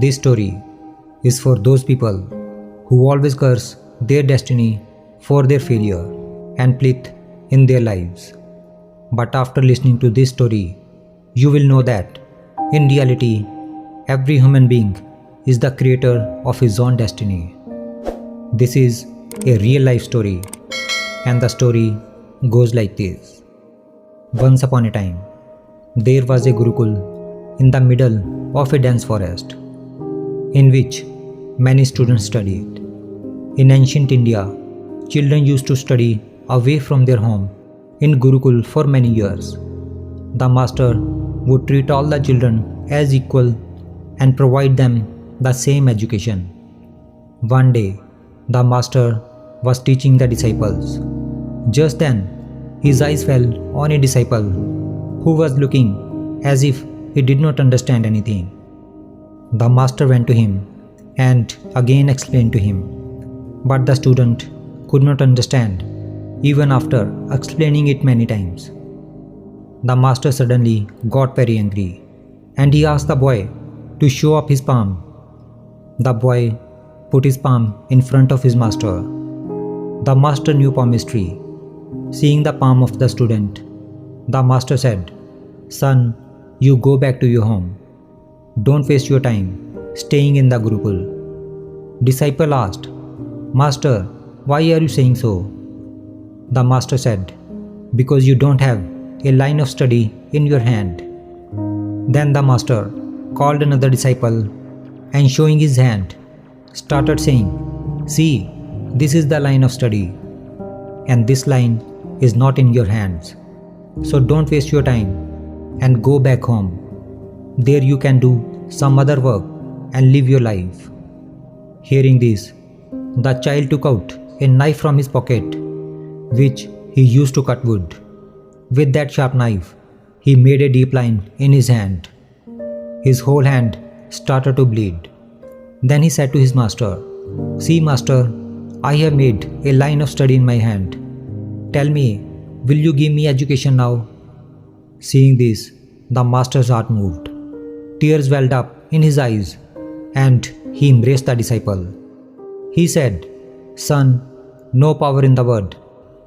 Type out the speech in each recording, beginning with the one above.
This story is for those people who always curse their destiny for their failure and plight in their lives. But after listening to this story, you will know that in reality, every human being is the creator of his own destiny. This is a real life story, and the story goes like this. Once upon a time, there was a Gurukul in the middle of a dense forest, in which many students studied. In ancient India, children used to study away from their home in Gurukul for many years. The master would treat all the children as equal and provide them the same education. One day, the master was teaching the disciples. Just then, his eyes fell on a disciple who was looking as if he did not understand anything. The master went to him and again explained to him, but the student could not understand even after explaining it many times. The master suddenly got very angry and he asked the boy to show up his palm. The boy put his palm in front of his master. The master knew palmistry. Seeing the palm of the student, the master said, "Son, you go back to your home. Don't waste your time staying in the Gurukul." Disciple asked, "Master, why are you saying so?" The master said, "Because you don't have a line of study in your hand." Then the master called another disciple and showing his hand, started saying, "See, this is the line of study, and this line is not in your hands. So don't waste your time and go back home. There you can do some other work and live your life." Hearing this, the child took out a knife from his pocket, which he used to cut wood. With that sharp knife, he made a deep line in his hand. His whole hand started to bleed. Then he said to his master, "See, master, I have made a line of study in my hand. Tell me, will you give me education now?" Seeing this, the master's heart moved. Tears welled up in his eyes, and he embraced the disciple. He said, "Son, no power in the world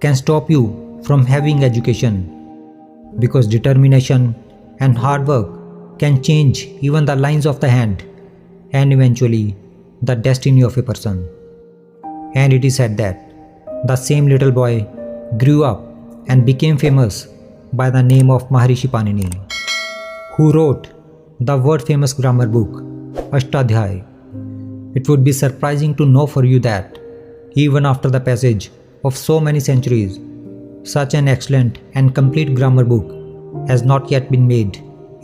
can stop you from having education, because determination and hard work can change even the lines of the hand and eventually the destiny of a person." And it is said that the same little boy grew up and became famous by the name of Maharishi Panini, who wrote the world famous grammar book Ashtadhyay. It would be surprising to know for you that even after the passage of so many centuries, such an excellent and complete grammar book has not yet been made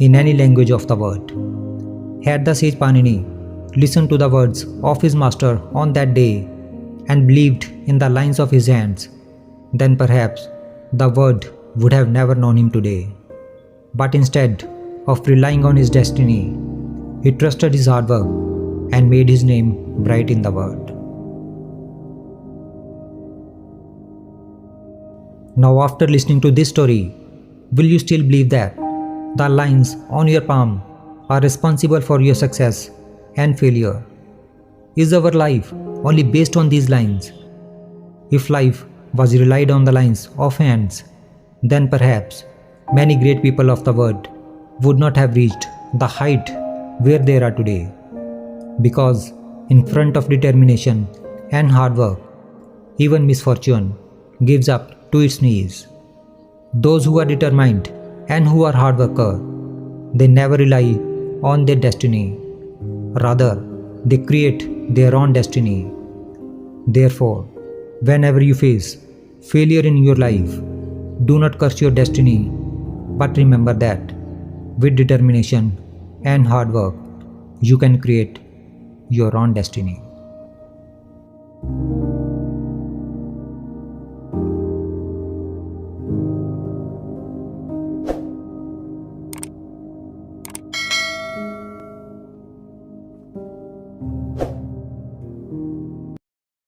in any language of the world. Had the sage Panini listened to the words of his master on that day and believed in the lines of his hands, then perhaps the world would have never known him today. But instead of relying on his destiny, he trusted his hard work and made his name bright in the world. Now, after listening to this story, will you still believe that the lines on your palm are responsible for your success and failure? Is our life only based on these lines? If life was relied on the lines of hands, then perhaps many great people of the world would not have reached the height where they are today. Because in front of determination and hard work, even misfortune gives up to its knees. Those who are determined and who are hard worker, they never rely on their destiny. Rather, they create their own destiny. Therefore, whenever you face failure in your life, do not curse your destiny, but remember that with determination and hard work, you can create your own destiny.